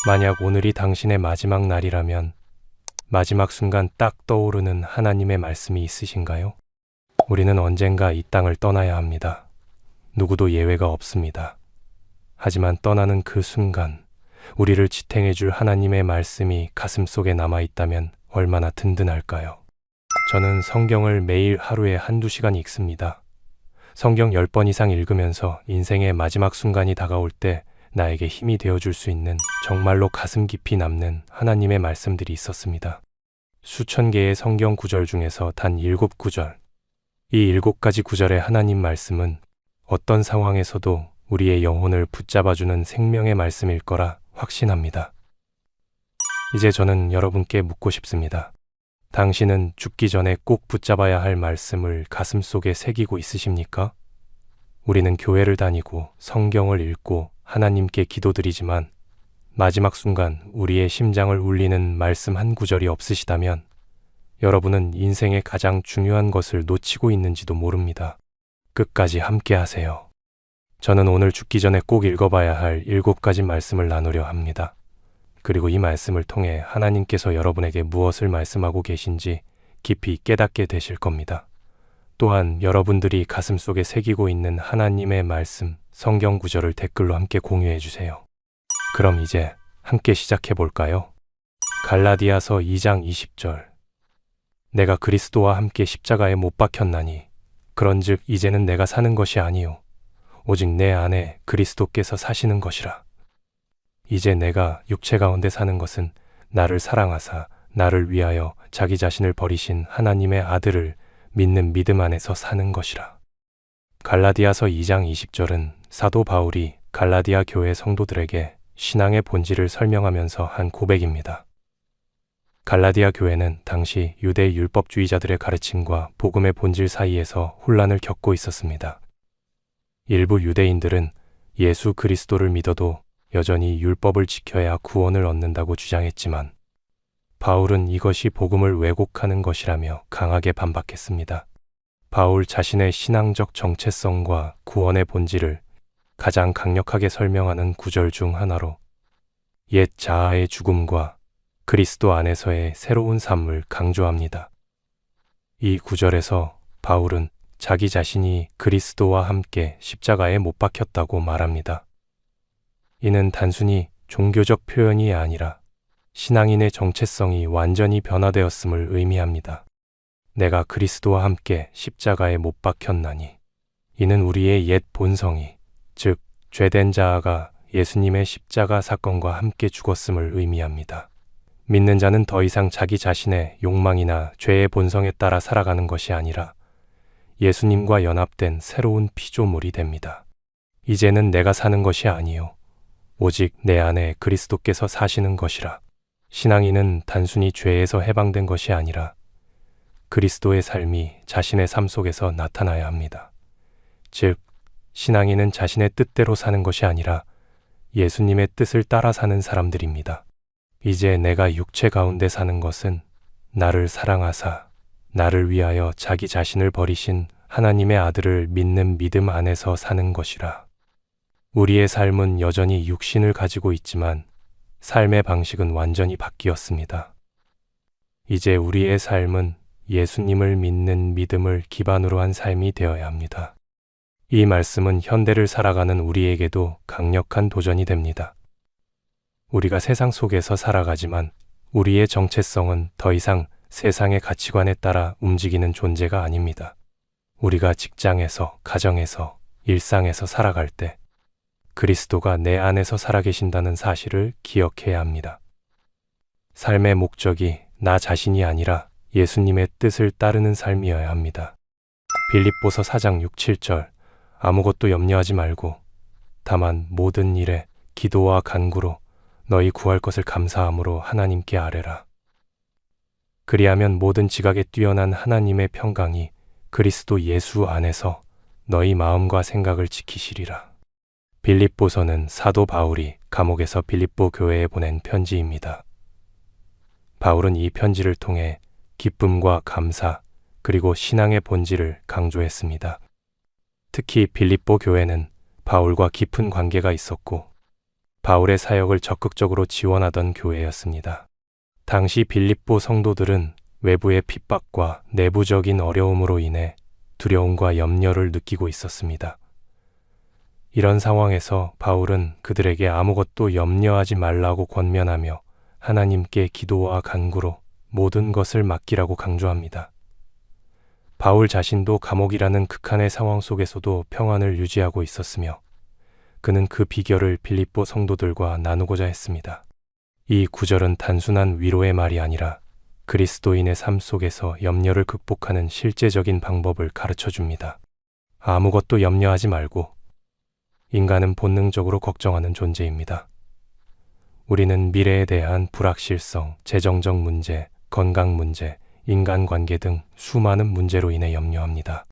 만약 오늘이 당신의 마지막 날이라면 마지막 순간 딱 떠오르는 하나님의 말씀이 있으신가요? 우리는 언젠가 이 땅을 떠나야 합니다. 누구도 예외가 없습니다. 하지만 떠나는 그 순간 우리를 지탱해 줄 하나님의 말씀이 가슴속에 남아있다면 얼마나 든든할까요? 저는 성경을 매일 하루에 한두 시간 읽습니다. 성경 10번 이상 읽으면서 인생의 마지막 순간이 다가올 때 나에게 힘이 되어줄 수 있는 정말로 가슴 깊이 남는 하나님의 말씀들이 있었습니다. 수천 개의 성경 구절 중에서 단 7구절. 이 7가지 구절의 하나님 말씀은 어떤 상황에서도 우리의 영혼을 붙잡아주는 생명의 말씀일 거라 확신합니다. 이제 저는 여러분께 묻고 싶습니다. 당신은 죽기 전에 꼭 붙잡아야 할 말씀을 가슴속에 새기고 있으십니까? 우리는 교회를 다니고 성경을 읽고 하나님께 기도드리지만 마지막 순간 우리의 심장을 울리는 말씀 한 구절이 없으시다면 여러분은 인생의 가장 중요한 것을 놓치고 있는지도 모릅니다. 끝까지 함께 하세요. 저는 오늘 죽기 전에 꼭 읽어봐야 할 7가지 말씀을 나누려 합니다. 그리고 이 말씀을 통해 하나님께서 여러분에게 무엇을 말씀하고 계신지 깊이 깨닫게 되실 겁니다. 또한 여러분들이 가슴속에 새기고 있는 하나님의 말씀, 성경 구절을 댓글로 함께 공유해 주세요. 그럼 이제 함께 시작해 볼까요? 갈라디아서 2장 20절. 내가 그리스도와 함께 십자가에 못 박혔나니 그런즉 이제는 내가 사는 것이 아니요 오직 내 안에 그리스도께서 사시는 것이라. 이제 내가 육체 가운데 사는 것은 나를 사랑하사 나를 위하여 자기 자신을 버리신 하나님의 아들을 믿는 믿음 안에서 사는 것이라. 갈라디아서 2장 20절은 사도 바울이 갈라디아 교회 성도들에게 신앙의 본질을 설명하면서 한 고백입니다. 갈라디아 교회는 당시 유대 율법주의자들의 가르침과 복음의 본질 사이에서 혼란을 겪고 있었습니다. 일부 유대인들은 예수 그리스도를 믿어도 여전히 율법을 지켜야 구원을 얻는다고 주장했지만 바울은 이것이 복음을 왜곡하는 것이라며 강하게 반박했습니다. 바울 자신의 신앙적 정체성과 구원의 본질을 가장 강력하게 설명하는 구절 중 하나로 옛 자아의 죽음과 그리스도 안에서의 새로운 삶을 강조합니다. 이 구절에서 바울은 자기 자신이 그리스도와 함께 십자가에 못 박혔다고 말합니다. 이는 단순히 종교적 표현이 아니라 신앙인의 정체성이 완전히 변화되었음을 의미합니다. 내가 그리스도와 함께 십자가에 못 박혔나니 이는 우리의 옛 본성이, 즉 죄된 자아가 예수님의 십자가 사건과 함께 죽었음을 의미합니다. 믿는 자는 더 이상 자기 자신의 욕망이나 죄의 본성에 따라 살아가는 것이 아니라 예수님과 연합된 새로운 피조물이 됩니다. 이제는 내가 사는 것이 아니요 오직 내 안에 그리스도께서 사시는 것이라. 신앙인은 단순히 죄에서 해방된 것이 아니라 그리스도의 삶이 자신의 삶 속에서 나타나야 합니다. 즉, 신앙인은 자신의 뜻대로 사는 것이 아니라 예수님의 뜻을 따라 사는 사람들입니다. 이제 내가 육체 가운데 사는 것은 나를 사랑하사 나를 위하여 자기 자신을 버리신 하나님의 아들을 믿는 믿음 안에서 사는 것이라. 우리의 삶은 여전히 육신을 가지고 있지만 삶의 방식은 완전히 바뀌었습니다. 이제 우리의 삶은 예수님을 믿는 믿음을 기반으로 한 삶이 되어야 합니다. 이 말씀은 현대를 살아가는 우리에게도 강력한 도전이 됩니다. 우리가 세상 속에서 살아가지만 우리의 정체성은 더 이상 세상의 가치관에 따라 움직이는 존재가 아닙니다. 우리가 직장에서, 가정에서, 일상에서 살아갈 때 그리스도가 내 안에서 살아계신다는 사실을 기억해야 합니다. 삶의 목적이 나 자신이 아니라 예수님의 뜻을 따르는 삶이어야 합니다. 빌립보서 4장 6, 7절. 아무것도 염려하지 말고 다만 모든 일에 기도와 간구로 너희 구할 것을 감사함으로 하나님께 아뢰라. 그리하면 모든 지각에 뛰어난 하나님의 평강이 그리스도 예수 안에서 너희 마음과 생각을 지키시리라. 빌립보서는 사도 바울이 감옥에서 빌립보 교회에 보낸 편지입니다. 바울은 이 편지를 통해 기쁨과 감사 그리고 신앙의 본질을 강조했습니다. 특히 빌립보 교회는 바울과 깊은 관계가 있었고 바울의 사역을 적극적으로 지원하던 교회였습니다. 당시 빌립보 성도들은 외부의 핍박과 내부적인 어려움으로 인해 두려움과 염려를 느끼고 있었습니다. 이런 상황에서 바울은 그들에게 아무것도 염려하지 말라고 권면하며 하나님께 기도와 간구로 모든 것을 맡기라고 강조합니다. 바울 자신도 감옥이라는 극한의 상황 속에서도 평안을 유지하고 있었으며 그는 그 비결을 빌립보 성도들과 나누고자 했습니다. 이 구절은 단순한 위로의 말이 아니라 그리스도인의 삶 속에서 염려를 극복하는 실제적인 방법을 가르쳐 줍니다. 아무것도 염려하지 말고. 인간은 본능적으로 걱정하는 존재입니다. 우리는 미래에 대한 불확실성, 재정적 문제, 건강 문제, 인간관계 등 수많은 문제로 인해 염려합니다.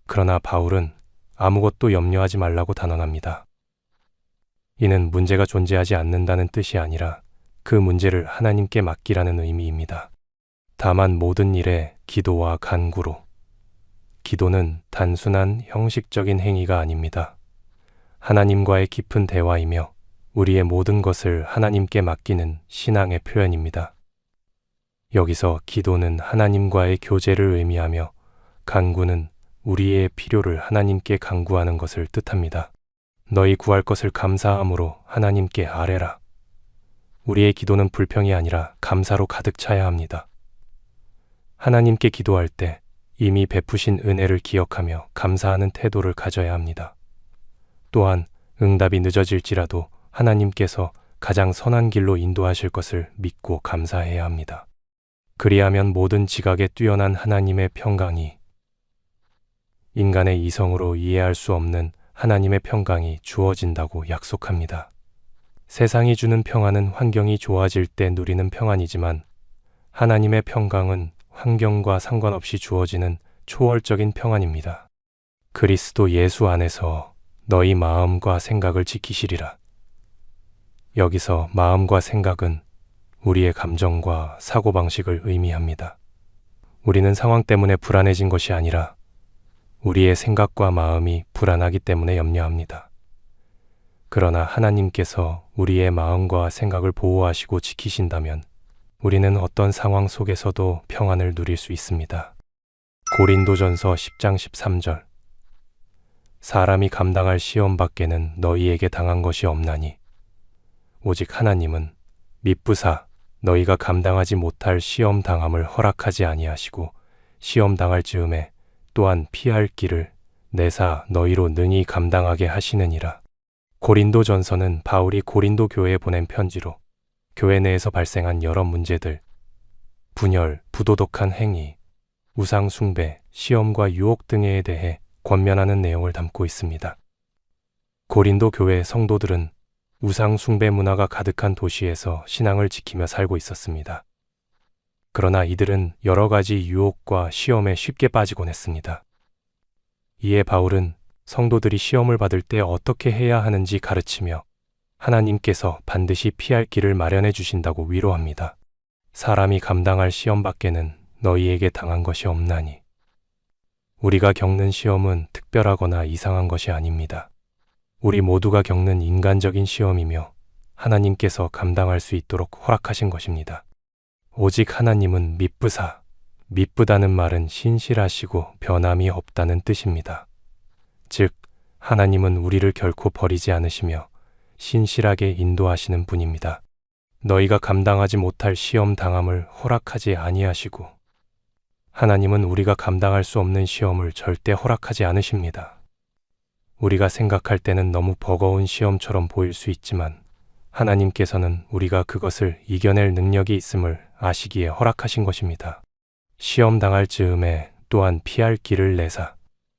그러나 바울은 아무것도 염려하지 말라고 단언합니다. 이는 문제가 존재하지 않는다는 뜻이 아니라 그 문제를 하나님께 맡기라는 의미입니다. 다만 모든 일에 기도와 간구로. 기도는 단순한 형식적인 행위가 아닙니다. 하나님과의 깊은 대화이며 우리의 모든 것을 하나님께 맡기는 신앙의 표현입니다. 여기서 기도는 하나님과의 교제를 의미하며 간구는 우리의 필요를 하나님께 간구하는 것을 뜻합니다. 너희 구할 것을 감사함으로 하나님께 아뢰라. 우리의 기도는 불평이 아니라 감사로 가득 차야 합니다. 하나님께 기도할 때 이미 베푸신 은혜를 기억하며 감사하는 태도를 가져야 합니다. 또한 응답이 늦어질지라도 하나님께서 가장 선한 길로 인도하실 것을 믿고 감사해야 합니다. 그리하면 모든 지각에 뛰어난 하나님의 평강이, 인간의 이성으로 이해할 수 없는 하나님의 평강이 주어진다고 약속합니다. 세상이 주는 평안은 환경이 좋아질 때 누리는 평안이지만 하나님의 평강은 환경과 상관없이 주어지는 초월적인 평안입니다. 그리스도 예수 안에서 너희 마음과 생각을 지키시리라. 여기서 마음과 생각은 우리의 감정과 사고방식을 의미합니다. 우리는 상황 때문에 불안해진 것이 아니라 우리의 생각과 마음이 불안하기 때문에 염려합니다. 그러나 하나님께서 우리의 마음과 생각을 보호하시고 지키신다면 우리는 어떤 상황 속에서도 평안을 누릴 수 있습니다. 고린도전서 10장 13절. 사람이 감당할 시험 밖에는 너희에게 당한 것이 없나니 오직 하나님은 미쁘사 너희가 감당하지 못할 시험 당함을 허락하지 아니하시고 시험 당할 즈음에 또한 피할 길을 내사 너희로 능히 감당하게 하시느니라. 고린도전서는 바울이 고린도 교회에 보낸 편지로 교회 내에서 발생한 여러 문제들, 분열, 부도덕한 행위, 우상 숭배, 시험과 유혹 등에 대해 권면하는 내용을 담고 있습니다. 고린도 교회 성도들은 우상 숭배 문화가 가득한 도시에서 신앙을 지키며 살고 있었습니다. 그러나 이들은 여러 가지 유혹과 시험에 쉽게 빠지곤 했습니다. 이에 바울은 성도들이 시험을 받을 때 어떻게 해야 하는지 가르치며 하나님께서 반드시 피할 길을 마련해 주신다고 위로합니다. 사람이 감당할 시험 밖에는 너희에게 당한 것이 없나니. 우리가 겪는 시험은 특별하거나 이상한 것이 아닙니다. 우리 모두가 겪는 인간적인 시험이며 하나님께서 감당할 수 있도록 허락하신 것입니다. 오직 하나님은 미쁘사, 미쁘다는 말은 신실하시고 변함이 없다는 뜻입니다. 즉, 하나님은 우리를 결코 버리지 않으시며 신실하게 인도하시는 분입니다. 너희가 감당하지 못할 시험 당함을 허락하지 아니하시고 하나님은 우리가 감당할 수 없는 시험을 절대 허락하지 않으십니다. 우리가 생각할 때는 너무 버거운 시험처럼 보일 수 있지만 하나님께서는 우리가 그것을 이겨낼 능력이 있음을 아시기에 허락하신 것입니다. 시험 당할 즈음에 또한 피할 길을 내사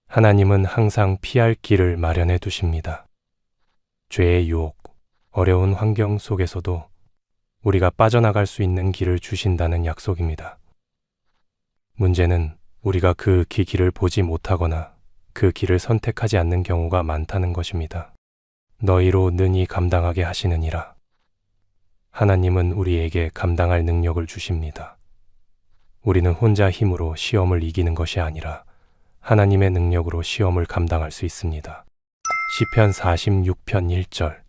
하나님은 항상 피할 길을 마련해 두십니다. 죄의 유혹, 어려운 환경 속에서도 우리가 빠져나갈 수 있는 길을 주신다는 약속입니다. 문제는 우리가 그 길을 보지 못하거나 그 길을 선택하지 않는 경우가 많다는 것입니다. 너희로 능히 감당하게 하시느니라. 하나님은 우리에게 감당할 능력을 주십니다. 우리는 혼자 힘으로 시험을 이기는 것이 아니라 하나님의 능력으로 시험을 감당할 수 있습니다. 시편 46편 1절.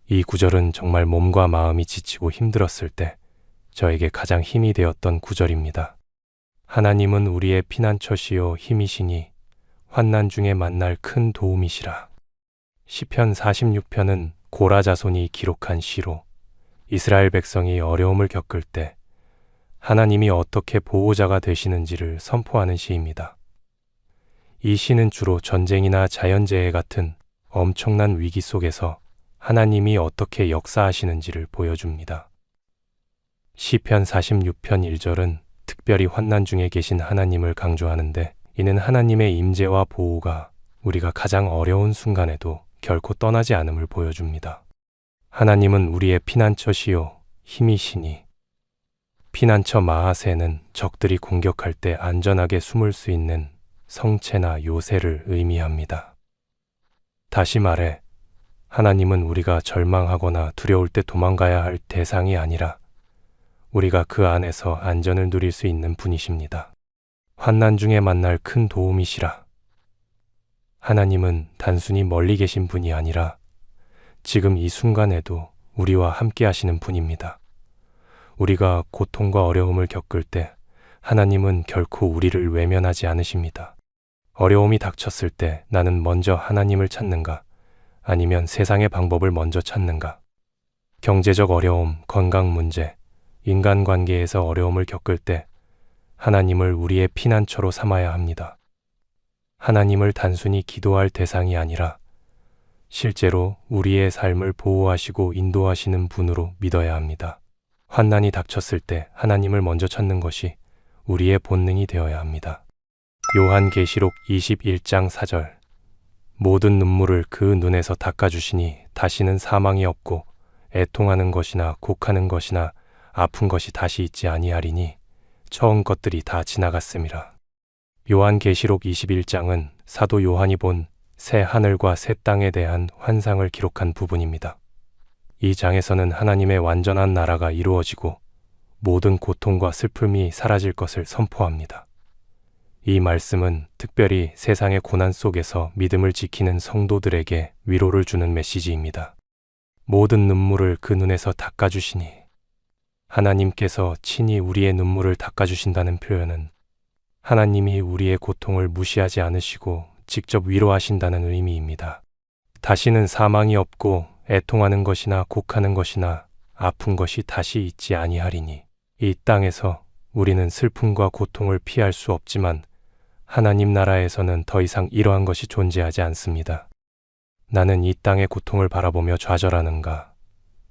이 구절은 정말 몸과 마음이 지치고 힘들었을 때 저에게 가장 힘이 되었던 구절입니다. 하나님은 우리의 피난처시요 힘이시니 환난 중에 만날 큰 도움이시라. 시편 46편은 고라 자손이 기록한 시로 이스라엘 백성이 어려움을 겪을 때 하나님이 어떻게 보호자가 되시는지를 선포하는 시입니다. 이 시는 주로 전쟁이나 자연재해 같은 엄청난 위기 속에서 하나님이 어떻게 역사하시는지를 보여줍니다. 시편 46편 1절은 특별히 환난 중에 계신 하나님을 강조하는데, 이는 하나님의 임재와 보호가 우리가 가장 어려운 순간에도 결코 떠나지 않음을 보여줍니다. 하나님은 우리의 피난처시요 힘이시니, 피난처 마하세는 적들이 공격할 때 안전하게 숨을 수 있는 성체나 요새를 의미합니다. 다시 말해, 하나님은 우리가 절망하거나 두려울 때 도망가야 할 대상이 아니라 우리가 그 안에서 안전을 누릴 수 있는 분이십니다. 환난 중에 만날 큰 도움이시라. 하나님은 단순히 멀리 계신 분이 아니라 지금 이 순간에도 우리와 함께 하시는 분입니다. 우리가 고통과 어려움을 겪을 때 하나님은 결코 우리를 외면하지 않으십니다. 어려움이 닥쳤을 때 나는 먼저 하나님을 찾는가? 아니면 세상의 방법을 먼저 찾는가? 경제적 어려움, 건강 문제, 인간관계에서 어려움을 겪을 때 하나님을 우리의 피난처로 삼아야 합니다. 하나님을 단순히 기도할 대상이 아니라 실제로 우리의 삶을 보호하시고 인도하시는 분으로 믿어야 합니다. 환난이 닥쳤을 때 하나님을 먼저 찾는 것이 우리의 본능이 되어야 합니다. 요한계시록 21장 4절, 모든 눈물을 그 눈에서 닦아주시니 다시는 사망이 없고 애통하는 것이나 곡하는 것이나 아픈 것이 다시 있지 아니하리니 처음 것들이 다 지나갔음이라. 요한계시록 21장은 사도 요한이 본 새 하늘과 새 땅에 대한 환상을 기록한 부분입니다. 이 장에서는 하나님의 완전한 나라가 이루어지고 모든 고통과 슬픔이 사라질 것을 선포합니다. 이 말씀은 특별히 세상의 고난 속에서 믿음을 지키는 성도들에게 위로를 주는 메시지입니다. 모든 눈물을 그 눈에서 닦아주시니, 하나님께서 친히 우리의 눈물을 닦아주신다는 표현은 하나님이 우리의 고통을 무시하지 않으시고 직접 위로하신다는 의미입니다. 다시는 사망이 없고 애통하는 것이나 곡하는 것이나 아픈 것이 다시 있지 아니하리니, 이 땅에서 우리는 슬픔과 고통을 피할 수 없지만 하나님 나라에서는 더 이상 이러한 것이 존재하지 않습니다. 나는 이 땅의 고통을 바라보며 좌절하는가?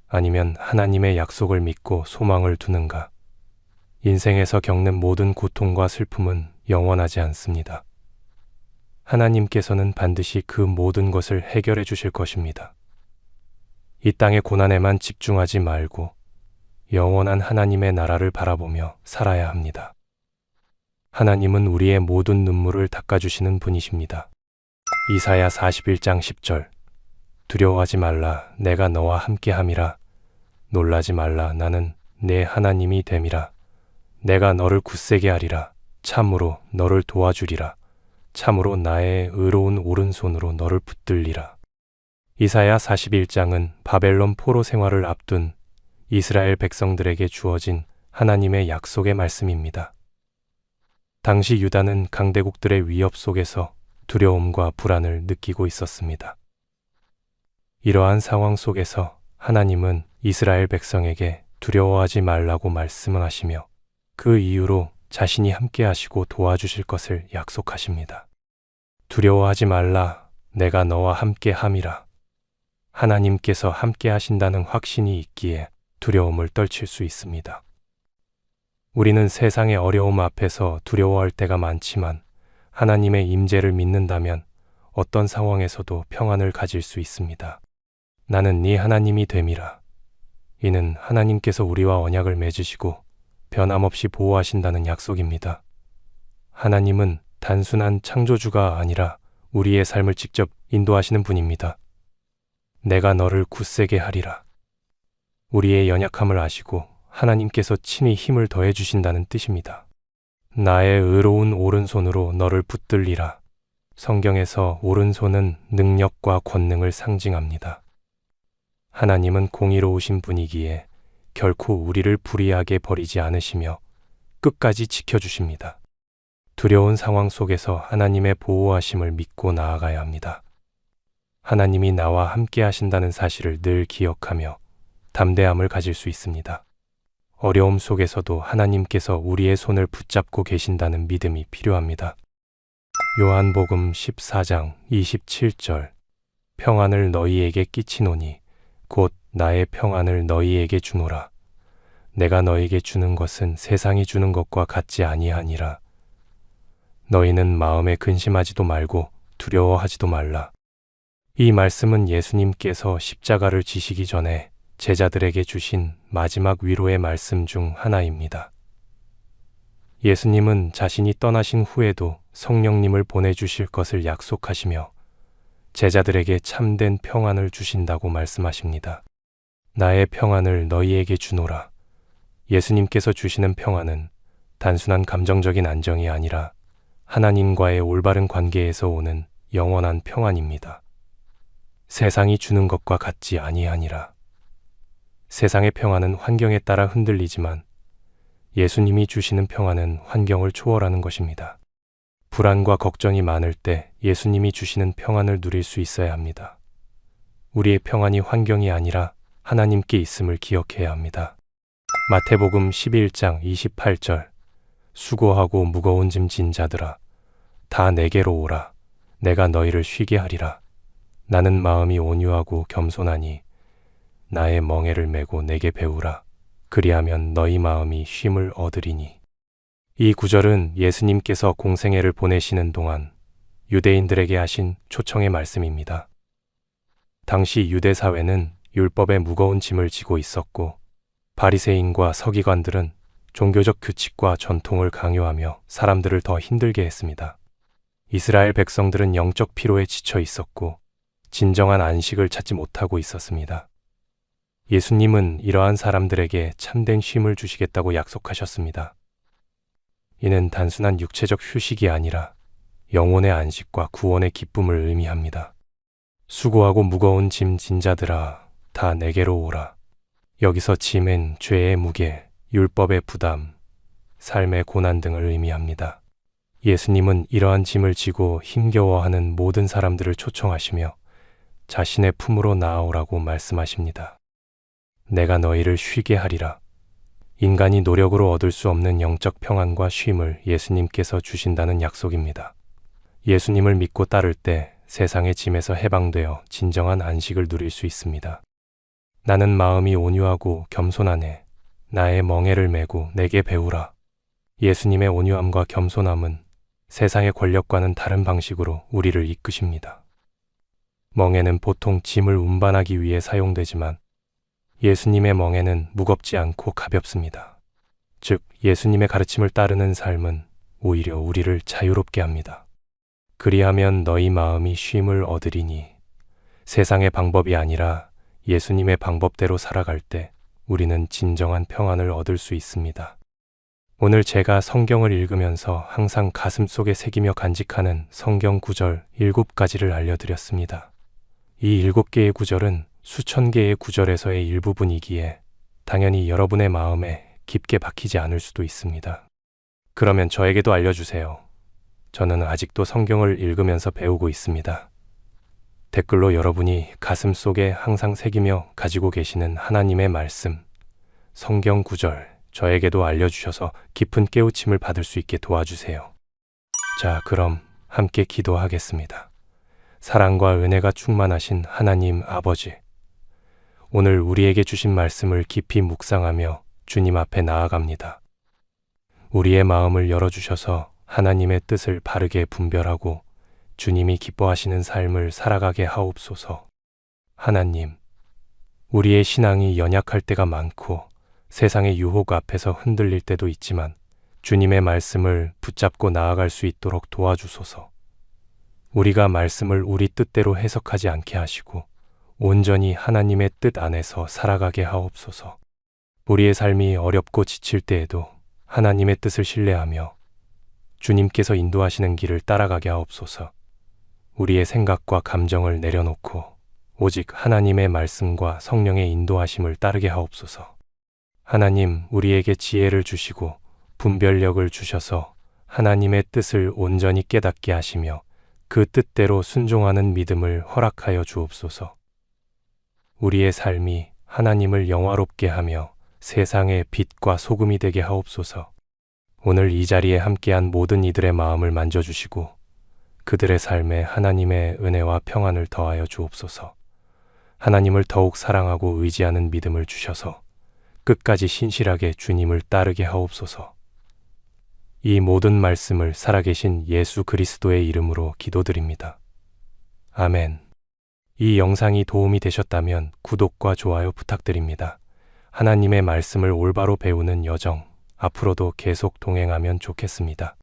아니면 하나님의 약속을 믿고 소망을 두는가? 인생에서 겪는 모든 고통과 슬픔은 영원하지 않습니다. 하나님께서는 반드시 그 모든 것을 해결해 주실 것입니다. 이 땅의 고난에만 집중하지 말고 영원한 하나님의 나라를 바라보며 살아야 합니다. 하나님은 우리의 모든 눈물을 닦아주시는 분이십니다. 이사야 41장 10절, 두려워하지 말라, 내가 너와 함께함이라. 놀라지 말라, 나는 내 하나님이 됨이라. 내가 너를 굳세게 하리라. 참으로 너를 도와주리라. 참으로 나의 의로운 오른손으로 너를 붙들리라. 이사야 41장은 바벨론 포로 생활을 앞둔 이스라엘 백성들에게 주어진 하나님의 약속의 말씀입니다. 당시 유다는 강대국들의 위협 속에서 두려움과 불안을 느끼고 있었습니다. 이러한 상황 속에서 하나님은 이스라엘 백성에게 두려워하지 말라고 말씀을 하시며 그 이유로 자신이 함께 하시고 도와주실 것을 약속하십니다. 두려워하지 말라, 내가 너와 함께 함이라. 하나님께서 함께 하신다는 확신이 있기에 두려움을 떨칠 수 있습니다. 우리는 세상의 어려움 앞에서 두려워할 때가 많지만 하나님의 임재를 믿는다면 어떤 상황에서도 평안을 가질 수 있습니다. 나는 네 하나님이 됨이라. 이는 하나님께서 우리와 언약을 맺으시고 변함없이 보호하신다는 약속입니다. 하나님은 단순한 창조주가 아니라 우리의 삶을 직접 인도하시는 분입니다. 내가 너를 굳세게 하리라. 우리의 연약함을 아시고 하나님께서 친히 힘을 더해 주신다는 뜻입니다. 나의 의로운 오른손으로 너를 붙들리라. 성경에서 오른손은 능력과 권능을 상징합니다. 하나님은 공의로우신 분이기에 결코 우리를 불의하게 버리지 않으시며 끝까지 지켜주십니다. 두려운 상황 속에서 하나님의 보호하심을 믿고 나아가야 합니다. 하나님이 나와 함께 하신다는 사실을 늘 기억하며 담대함을 가질 수 있습니다. 어려움 속에서도 하나님께서 우리의 손을 붙잡고 계신다는 믿음이 필요합니다. 요한복음 14장 27절 평안을 너희에게 끼치노니 곧 나의 평안을 너희에게 주노라. 내가 너희에게 주는 것은 세상이 주는 것과 같지 아니하니라. 너희는 마음에 근심하지도 말고 두려워하지도 말라. 이 말씀은 예수님께서 십자가를 지시기 전에 제자들에게 주신 마지막 위로의 말씀 중 하나입니다. 예수님은 자신이 떠나신 후에도 성령님을 보내주실 것을 약속하시며 제자들에게 참된 평안을 주신다고 말씀하십니다. 나의 평안을 너희에게 주노라. 예수님께서 주시는 평안은 단순한 감정적인 안정이 아니라 하나님과의 올바른 관계에서 오는 영원한 평안입니다. 세상이 주는 것과 같지 아니하니라. 세상의 평안은 환경에 따라 흔들리지만 예수님이 주시는 평안은 환경을 초월하는 것입니다. 불안과 걱정이 많을 때 예수님이 주시는 평안을 누릴 수 있어야 합니다. 우리의 평안이 환경이 아니라 하나님께 있음을 기억해야 합니다. 마태복음 11장 28절 수고하고 무거운 짐 진 자들아 다 내게로 오라. 내가 너희를 쉬게 하리라. 나는 마음이 온유하고 겸손하니 나의 멍에를 메고 내게 배우라. 그리하면 너희 마음이 쉼을 얻으리니. 이 구절은 예수님께서 공생애를 보내시는 동안 유대인들에게 하신 초청의 말씀입니다. 당시 유대 사회는 율법의 무거운 짐을 지고 있었고 바리새인과 서기관들은 종교적 규칙과 전통을 강요하며 사람들을 더 힘들게 했습니다. 이스라엘 백성들은 영적 피로에 지쳐 있었고 진정한 안식을 찾지 못하고 있었습니다. 예수님은 이러한 사람들에게 참된 쉼을 주시겠다고 약속하셨습니다. 이는 단순한 육체적 휴식이 아니라 영혼의 안식과 구원의 기쁨을 의미합니다. 수고하고 무거운 짐 진 자들아 다 내게로 오라. 여기서 짐은 죄의 무게, 율법의 부담, 삶의 고난 등을 의미합니다. 예수님은 이러한 짐을 지고 힘겨워하는 모든 사람들을 초청하시며 자신의 품으로 나아오라고 말씀하십니다. 내가 너희를 쉬게 하리라. 인간이 노력으로 얻을 수 없는 영적 평안과 쉼을 예수님께서 주신다는 약속입니다. 예수님을 믿고 따를 때 세상의 짐에서 해방되어 진정한 안식을 누릴 수 있습니다. 나는 마음이 온유하고 겸손하네. 나의 멍에를 메고 내게 배우라. 예수님의 온유함과 겸손함은 세상의 권력과는 다른 방식으로 우리를 이끄십니다. 멍에는 보통 짐을 운반하기 위해 사용되지만 예수님의 멍에는 무겁지 않고 가볍습니다. 즉, 예수님의 가르침을 따르는 삶은 오히려 우리를 자유롭게 합니다. 그리하면 너희 마음이 쉼을 얻으리니. 세상의 방법이 아니라 예수님의 방법대로 살아갈 때 우리는 진정한 평안을 얻을 수 있습니다. 오늘 제가 성경을 읽으면서 항상 가슴속에 새기며 간직하는 성경 구절 7가지를 알려드렸습니다. 이 7개의 구절은 수천 개의 구절에서의 일부분이기에 당연히 여러분의 마음에 깊게 박히지 않을 수도 있습니다. 그러면 저에게도 알려주세요. 저는 아직도 성경을 읽으면서 배우고 있습니다. 댓글로 여러분이 가슴 속에 항상 새기며 가지고 계시는 하나님의 말씀, 성경 구절, 저에게도 알려주셔서 깊은 깨우침을 받을 수 있게 도와주세요. 자, 그럼 함께 기도하겠습니다. 사랑과 은혜가 충만하신 하나님 아버지, 오늘 우리에게 주신 말씀을 깊이 묵상하며 주님 앞에 나아갑니다. 우리의 마음을 열어주셔서 하나님의 뜻을 바르게 분별하고 주님이 기뻐하시는 삶을 살아가게 하옵소서. 하나님, 우리의 신앙이 연약할 때가 많고 세상의 유혹 앞에서 흔들릴 때도 있지만 주님의 말씀을 붙잡고 나아갈 수 있도록 도와주소서. 우리가 말씀을 우리 뜻대로 해석하지 않게 하시고 온전히 하나님의 뜻 안에서 살아가게 하옵소서. 우리의 삶이 어렵고 지칠 때에도 하나님의 뜻을 신뢰하며 주님께서 인도하시는 길을 따라가게 하옵소서. 우리의 생각과 감정을 내려놓고 오직 하나님의 말씀과 성령의 인도하심을 따르게 하옵소서. 하나님, 우리에게 지혜를 주시고 분별력을 주셔서 하나님의 뜻을 온전히 깨닫게 하시며 그 뜻대로 순종하는 믿음을 허락하여 주옵소서. 우리의 삶이 하나님을 영화롭게 하며 세상의 빛과 소금이 되게 하옵소서. 오늘 이 자리에 함께한 모든 이들의 마음을 만져주시고 그들의 삶에 하나님의 은혜와 평안을 더하여 주옵소서. 하나님을 더욱 사랑하고 의지하는 믿음을 주셔서 끝까지 신실하게 주님을 따르게 하옵소서. 이 모든 말씀을 살아계신 예수 그리스도의 이름으로 기도드립니다. 아멘. 이 영상이 도움이 되셨다면 구독과 좋아요 부탁드립니다. 하나님의 말씀을 올바로 배우는 여정, 앞으로도 계속 동행하면 좋겠습니다.